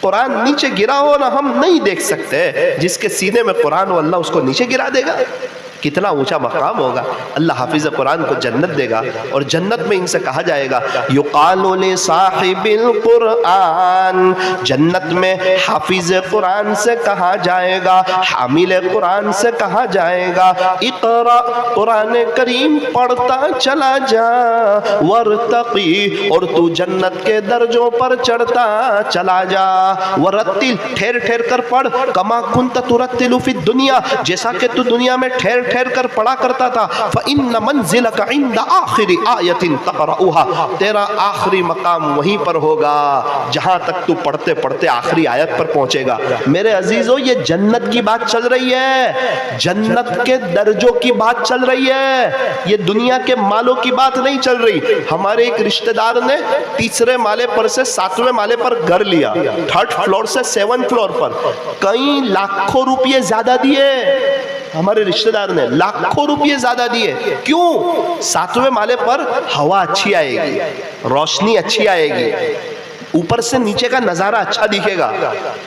कुरान नीचे गिरा हो ना हम नहीं देख सकते, जिसके सीने में कुरान हो अल्लाह उसको नीचे गिरा देगा। कितना ऊंचा मकाम होगा। अल्लाह हाफिज कुरान को जन्नत देगा और जन्नत में इनसे कहा जाएगा युकालु ले साहिबिल कुरान, जन्नत में हाफिज कुरान से कहा जाएगा, हामिल कुरान से कहा जाएगा इक़रा, कुरान करीम पढ़ता चला जा, वरतक़ी, और तू जन्नत के दर्जों पर चढ़ता चला जा, वरत्तिल, ठहर ठहर कर पढ़, कमा कुंत तुरत्तिलु फिद दुनिया, जैसा कि तू दुनिया में ठहर ठहर कर पढ़ा करता था। फ़इन्न मंज़िलक इंद आखिरी आयतिन तक़रउहा, तेरा आखिरी मकाम वहीं पर होगा जहां तक तू पढ़ते पढ़ते आखिरी आयत पर पहुंचेगा। मेरे अजीजों, ये जन्नत की बात चल रही है, जन्नत के दर्जों की बात चल रही है, ये दुनिया के मालों की बात नहीं चल रही। हमारे एक रिश्तेदार ने तीसरे माले पर से 7वें माले पर घर लिया, 3rd फ्लोर से 7th फ्लोर पर, कई लाखों रुपये ज्यादा दिए। हमारे रिश्तेदार ने लाखों रुपये ज्यादा दिए। क्यों? 7वें माले पर हवा अच्छी आएगी, रोशनी अच्छी आएगी, ऊपर से नीचे का नजारा अच्छा दिखेगा।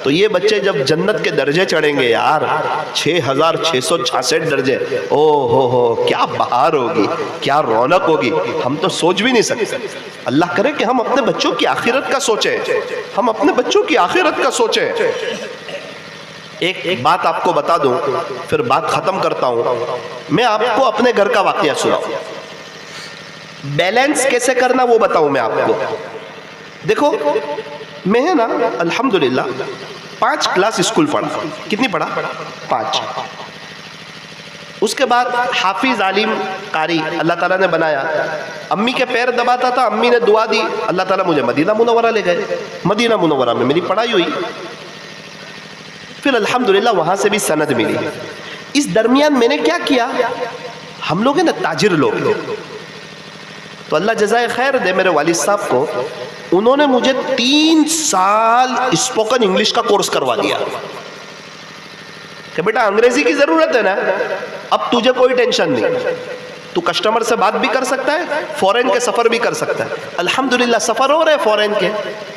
तो ये बच्चे जब जन्नत के दर्जे चढ़ेंगे यार, 6666 दर्जे, ओ हो, क्या बहार होगी, क्या रौनक होगी, हम तो सोच भी नहीं सकते। अल्लाह करे कि हम अपने बच्चों की आखिरत का सोचें, हम अपने बच्चों की आखिरत का सोचें। एक बात आपको बता दूं, फिर बात खत्म करता हूं। मैं आपको अपने घर का वाकया सुनाऊं, बैलेंस कैसे करना वो बताऊं मैं आपको। देखो, मैं है ना अल्हम्दुलिल्लाह 5 क्लास स्कूल पढ़ा। कितनी पढ़ा? 5। उसके बाद हाफिज आलिम कारी अल्लाह ताला ने बनाया। अम्मी के पैर दबाता था, अम्मी ने दुआ दी, अल्लाह ताला मुझे मदीना मुनव्वरा ले गए। मदीना मुनव्वरा में मेरी पढ़ाई हुई, फिर अल्हम्दुलिल्लाह वहां से भी सनद मिली। इस दरमियान मैंने क्या किया, हम लोग हैं ना ताजिर लोग, तो अल्लाह जज़ाए खैर दे मेरे वालिद साहब को, उन्होंने मुझे 3 साल स्पोकन इंग्लिश का कोर्स करवा दिया कि बेटा अंग्रेजी की जरूरत है ना, अब तुझे कोई टेंशन नहीं, तू कस्टमर से बात भी कर सकता है, फॉरेन के सफर भी कर सकता है। अल्हम्दुलिल्लाह सफर हो रहे हैं फॉरेन के,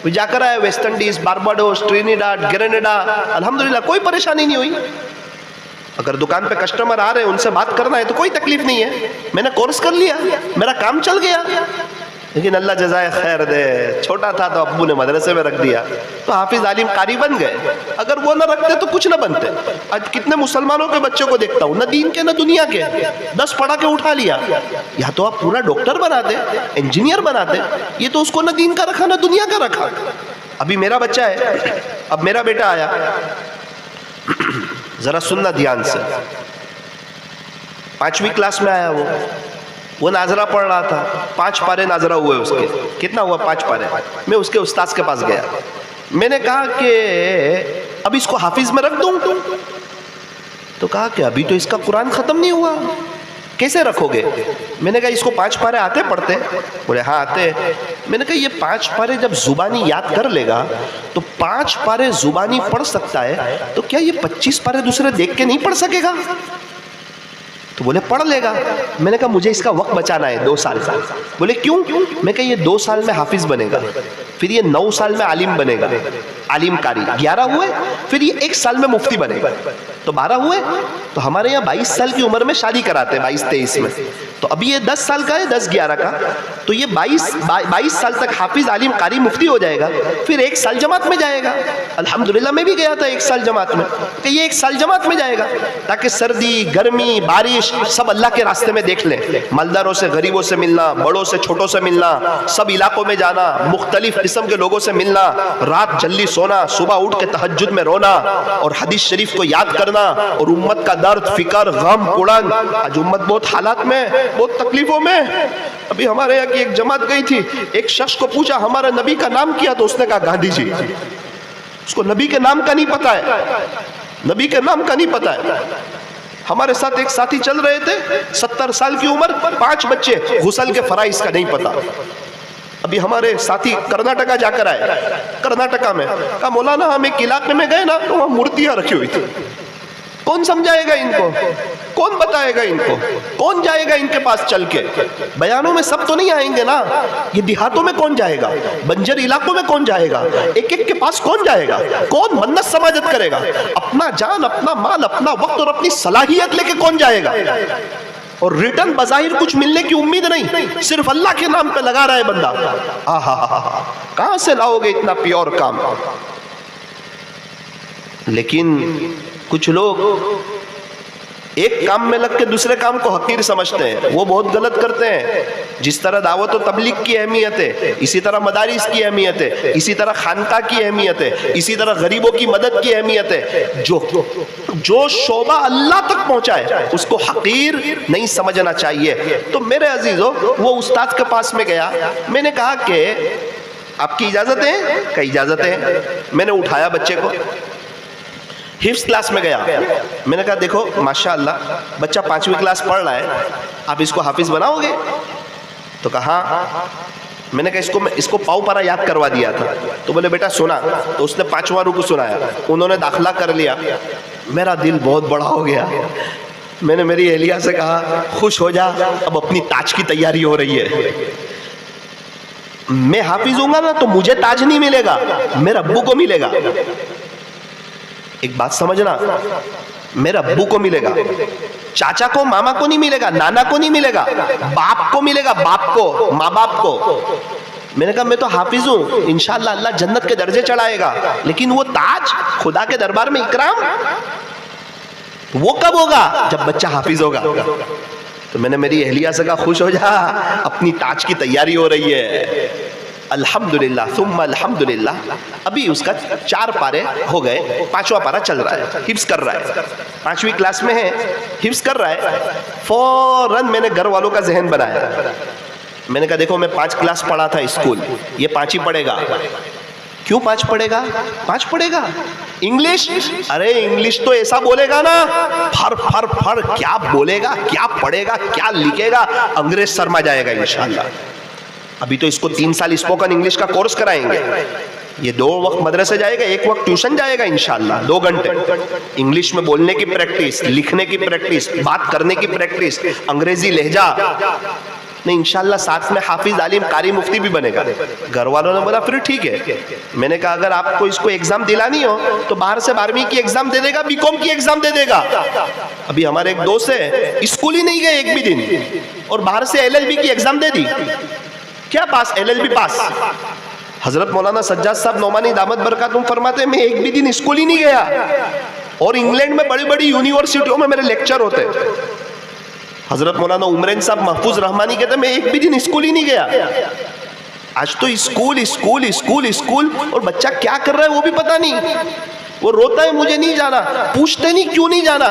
वो जाकर आए West Indies, Barbados, Trinidad, Grenada, अल्हम्दुलिल्लाह कोई परेशानी नहीं हुई। अगर दुकान पे कस्टमर आ रहे हैं, उनसे बात करना है तो कोई तकलीफ नहीं है, मैंने कोर्स कर लिया, मेरा काम चल गया। लेकिन अल्लाह जज़ाए खैर दे, छोटा था तो अब्बू ने मदरसे में रख दिया, तो हाफिज आलिम कारी बन गए। अगर वो ना रखते तो कुछ ना बनते। आज कितने मुसलमानों के बच्चों को देखता हूँ, ना दीन के ना दुनिया के, 10 पढ़ा के उठा लिया। या तो आप पूरा डॉक्टर बनाते, इंजीनियर बनाते, ये तो उसको ना दीन का रखा ना दुनिया का रखा। अभी मेरा बच्चा है, अब मेरा बेटा आया, जरा सुनना ध्यान से। 5वीं क्लास में आया वो नाजरा पढ़ रहा था, 5 पारे नाजरा हुए उसके। कितना हुआ? 5 पारे। मैं उसके उस्ताद के पास गया, मैंने कहा कि अब इसको हाफिज में रख दूं, तो कहा कि अभी तो इसका कुरान खत्म नहीं हुआ, कैसे रखोगे? मैंने कहा इसको 5 पारे आते पढ़ते? बोले हाँ आते। मैंने कहा ये 5 पारे जब जुबानी याद कर लेगा तो 5 पारे जुबानी पढ़ सकता है, तो क्या ये 25 पारे दूसरे देख के नहीं पढ़ सकेगा? तो बोले पढ़ लेगा। मैंने कहा मुझे इसका वक्त बचाना है 2 साल का। बोले क्यों? मैं कहा ये 2 साल में हाफिज बनेगा, फिर ये 9 साल में आलिम बनेगा, आलिम कारी 11 हुए, फिर ये 1 साल में मुफ्ती बनेगा, तो 12 हुए। तो हमारे यहाँ 22 साल की उम्र में शादी कराते हैं, 22-23 में। तो अभी ये 10 साल का है, 10-11 का, तो ये 22 साल तक हाफिज आलिम कारी मुफ्ती हो जाएगा, फिर 1 साल जमात में जाएगा। अल्हम्दुलिल्लाह मैं भी गया था 1 साल जमात में, कि ये 1 साल जमात में जाएगा ताकि सर्दी गर्मी बारिश सब अल्लाह के रास्ते में देख लें। मालदारों से गरीबों से मिलना, बड़ों से छोटों से मिलना, सब इलाकों में जाना, मुख्तलिफ किस्म के लोगों से मिलना, रात जल्दी सोना, सुबह उठ के तहज्जुद में रोना और हदीस शरीफ को याद करना, और उम्मत का दर्द फिकर गम कुड़न। आज उम्मत बहुत हालात में, बहुत तकलीफों में। अभी हमारे यहाँ की एक जमात गई थी, एक शख्स को पूछा हमारे नबी का नाम क्या, तो उसने कहा गांधी जी। उसको नबी के नाम का नहीं पता है, नबी के नाम का नहीं पता है। हमारे साथ एक साथी चल रहे थे, 70 साल की उम्र, 5 बच्चे, गुसल के फराइज का नहीं पता। अभी हमारे साथी कर्नाटका जाकर आए, कर्नाटका में कहा मौलाना हम एक इलाके में गए ना, तो वहाँ मूर्तियां रखी हुई थी। कौन समझाएगा इनको, कौन बताएगा इनको, कौन जाएगा इनके पास चल के? बयानों में सब तो नहीं आएंगे ना, ये देहातों में कौन जाएगा, बंजर इलाकों में कौन जाएगा, एक एक के पास कौन जाएगा, कौन मन्नत समाजत करेगा? अपना जान, अपना माल, अपना वक्त और अपनी सलाहियत लेके कौन जाएगा? और रिटर्न बज़ाहिर कुछ मिलने की उम्मीद नहीं, सिर्फ अल्लाह के नाम पे लगा रहा है बंदा। कहां से लाओगे इतना प्योर काम? लेकिन कुछ लोग एक काम में लग के दूसरे काम को हकीर समझते हैं, वो बहुत गलत करते हैं। जिस तरह दावत और तबलीग की अहमियत है, इसी तरह मदारिस की अहमियत है, इसी तरह खानका की अहमियत है, इसी तरह गरीबों की मदद की अहमियत है। जो शोबा अल्लाह तक पहुंचाए उसको हकीर नहीं समझना चाहिए। तो मेरे अजीजों, वो उस्ताद के पास में गया, मैंने कहा कि आपकी इजाजत है? क्या इजाजत है? मैंने उठाया बच्चे को, हिफ्स क्लास में गया, मैंने कहा देखो माशाअल्लाह बच्चा 5वीं क्लास पढ़ रहा है, आप इसको हाफिज बनाओगे? तो कहा हाँ। मैंने कहा इसको पाव पारा याद करवा दिया था। तो बोले बेटा सुना। तो उसने 5वां रुकू सुनाया, उन्होंने दाखिला कर लिया। मेरा दिल बहुत बड़ा हो गया। मैंने मेरी एहलिया से कहा खुश हो जा, अब अपनी ताज की तैयारी हो रही है। मैं हाफिज हूंगा ना तो मुझे ताज नहीं मिलेगा, मेरे अब्बू को मिलेगा। एक बात समझना, मेरे अब्बू को मिलेगा, चाचा को, मामा को नहीं मिलेगा, नाना को नहीं मिलेगा, बाप को मिलेगा, बाप को, माँ बाप को। मैंने कहा मैं तो हाफिज हूं, इंशाअल्लाह अल्लाह जन्नत के दर्जे चढ़ाएगा, लेकिन वो ताज खुदा के दरबार में इकराम वो कब होगा? जब बच्चा हाफिज होगा। तो मैंने मेरी अहलिया से कहा खुश हो जा, अपनी ताज की तैयारी हो रही है। अल्हम्दुलिल्लाह सुम्मा अल्हम्दुलिल्लाह, अभी उसका 4 पारे हो गए, 5वां पारा चल रहा है, हिफ्स कर रहा है, 5वीं क्लास में है, हिफ्स कर रहा है। फौरन मैंने घर वालों का जहन बनाया। मैंने कहा देखो मैं 5 क्लास पढ़ा था स्कूल, ये 5 ही पढ़ेगा। क्यों 5 पढ़ेगा? 5 पढ़ेगा। इंग्लिश, अरे इंग्लिश तो ऐसा बोलेगा ना, फर फर फर क्या बोलेगा, क्या पढ़ेगा, क्या लिखेगा, अंग्रेज शर्मा जाएगा इंशाअल्लाह। अभी तो इसको 3 साल स्पोकन इंग्लिश का कोर्स कराएंगे। ये 2 वक्त मदरसे जाएगा, 1 वक्त ट्यूशन जाएगा इंशाअल्लाह, 2 घंटे इंग्लिश में बोलने की प्रैक्टिस, लिखने की प्रैक्टिस, बात करने की प्रैक्टिस, अंग्रेजी लहजा। नहीं इंशाअल्लाह साथ में हाफिज, आलिम, कारी, मुफ्ती भी बनेगा। घर वालों ने बोला फिर ठीक है। मैंने कहा अगर आपको इसको एग्जाम दिलानी हो तो बाहर से 12वीं की एग्जाम दे देगा, बीकॉम की एग्जाम दे देगा। अभी हमारे एक दोस्त है, स्कूल ही नहीं गए एक भी दिन, और बाहर से LLB की एग्जाम दे दी। क्या पास? LLB पास। हजरत मौलाना सज्जाद साहब नौमानी दामत बरकातुम फरमाते मैं एक भी दिन स्कूल ही नहीं गया, और इंग्लैंड में बड़ी बड़ी यूनिवर्सिटियों में मेरे लेक्चर होते। हजरत मौलाना उमरैन साहब महफूज रहमानी कहते मैं एक भी दिन स्कूल ही नहीं गया। आज तो स्कूल स्कूल स्कूल स्कूल, और बच्चा क्या कर रहा है वो भी पता नहीं। वो रोता है मुझे नहीं जाना, पूछते नहीं क्यों नहीं जाना,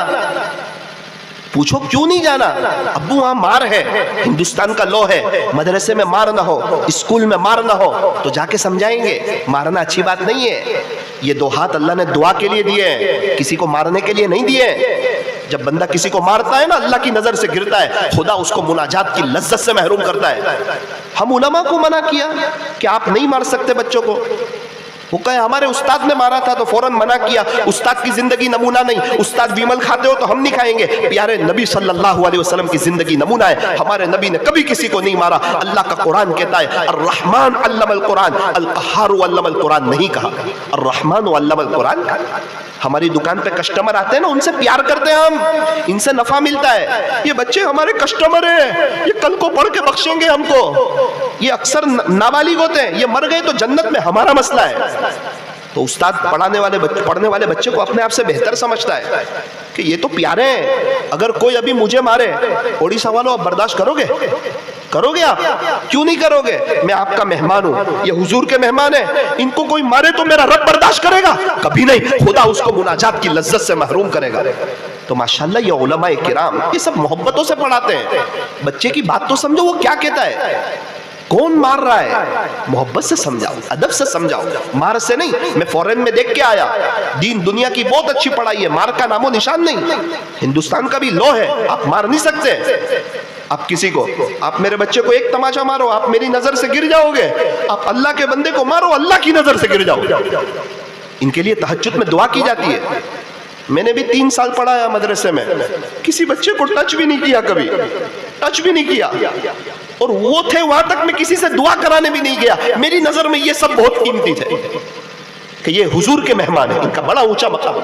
पूछो क्यों नहीं जाना? अब्बू वहां मार है, हिंदुस्तान का लॉ है, मदरसे में मार ना हो, स्कूल में मार ना हो, तो जाके समझाएंगे मारना अच्छी बात नहीं है। ये 2 हाथ अल्लाह ने दुआ के लिए दिए हैं, किसी को मारने के लिए नहीं दिए। जब बंदा किसी को मारता है ना, अल्लाह की नजर से गिरता है, खुदा उसको मुनाजात की लज्जत से महरूम करता है। हम उलमा को मना किया कि आप नहीं मार सकते बच्चों को। वो कहे हमारे उस्ताद ने मारा था तो फौरन मना किया, उस्ताद की जिंदगी नमूना नहीं, उस्ताद विमल खाते हो तो हम नहीं खाएंगे। प्यारे नबी सल्लल्लाहु अलैहि वसल्लम की जिंदगी नमूना है, हमारे नबी ने कभी किसी को नहीं मारा। अल्लाह का कुरान कहता है अर्रहमान अल्लमल कुरान, अल क़हार अल्लमल कुरान नहीं कहा, अर्रहमान अल्लमल कुरान। हमारी दुकान पे कस्टमर आते हैं ना, उनसे प्यार करते हैं हम, इनसे नफा मिलता है। ये बच्चे हमारे कस्टमर हैं, ये कल को पढ़ के बख्शेंगे हमको। ये अक्सर नाबालिग होते हैं, ये मर गए तो जन्नत में हमारा मसला है। तो उस्ताद पढ़ने वाले बच्चे को अपने आप से बेहतर समझता है कि ये तो प्यारे हैं। अगर कोई अभी मुझे मारे, ओडिशा वालों आप बर्दाश्त करोगे? करोगे आप? क्यों नहीं करोगे? मैं आपका मेहमान हूं, ये हुजूर के मेहमान है, इनको कोई मारे तो मेरा रब बर्दाश्त करेगा? कभी नहीं, खुदा उसको मुनाजात की लज्जत से महरूम करेगा। तो माशाल्लाह ये उलमाए किराम ये सब मोहब्बतों से पढ़ाते हैं। बच्चे की बात तो समझो, वो क्या कहता है, कौन मार रहा है, मोहब्बत से समझाओ, अदब से समझाओ, मार से नहीं। मैं फॉरेन में देख के आया, दीन दुनिया की बहुत अच्छी पढ़ाई है, मार का नामो निशान नहीं। हिंदुस्तान का भी लॉ है, आप मार नहीं सकते। आप किसी को, आप मेरे बच्चे को एक तमाचा मारो, आप मेरी नजर से गिर जाओगे। आप अल्लाह के बंदे को मारो, अल्लाह की नजर से गिर जाओगे। इनके लिए तहज्जुद में दुआ की जाती है। मैंने भी 3 साल पढ़ाया मदरसे में, किसी बच्चे को टच भी नहीं किया, कभी टच भी नहीं किया। और वो थे वहां तक मैं किसी से दुआ कराने भी नहीं गया। मेरी नजर में ये सब बहुत कीमती थे कि ये हुजूर के मेहमान है, इनका बड़ा ऊंचा मकाम।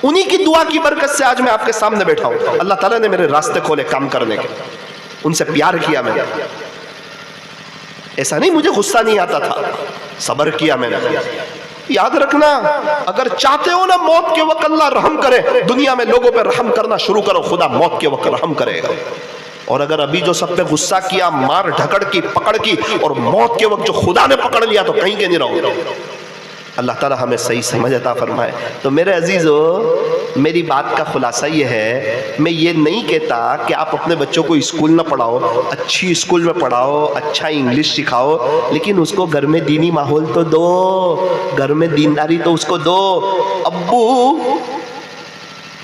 उन्हीं की दुआ की बरकत से आज मैं आपके सामने बैठा हूं। अल्लाह ताला ने मेरे रास्ते खोले काम करने के, उनसे प्यार किया मैंने। ऐसा नहीं मुझे गुस्सा नहीं आता था, सब्र किया मैंने। याद रखना, अगर चाहते हो ना मौत के वक्त अल्लाह रहम करे, दुनिया में लोगों पे रहम करना शुरू करो, खुदा मौत के वक्त रहम करेगा। और अगर अभी जो सब पे गुस्सा किया, मार ढकड़ की, पकड़ की, और मौत के वक्त जो खुदा ने पकड़ लिया तो कहीं के नहीं रहो। अल्लाह ताला हमें सही समझ अता फरमाए। तो मेरे अजीजों, मेरी बात का खुलासा ये है, मैं ये नहीं कहता कि आप अपने बच्चों को स्कूल ना पढ़ाओ, अच्छी स्कूल में पढ़ाओ, अच्छा इंग्लिश सिखाओ, लेकिन उसको घर में दीनी माहौल तो दो, घर में दीनदारी तो उसको दो। अब्बू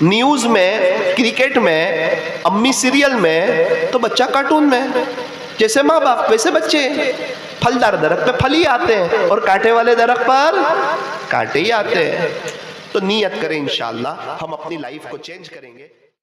न्यूज़ में, क्रिकेट में, अम्मी सीरियल में, तो बच्चा कार्टून में। जैसे माँ बाप वैसे बच्चे। फलदार दरख्त पे फल ही आते हैं और कांटे वाले दरख्त पर कांटे ही आते हैं। तो नियत करें, इंशाअल्लाह हम अपनी लाइफ को चेंज करेंगे।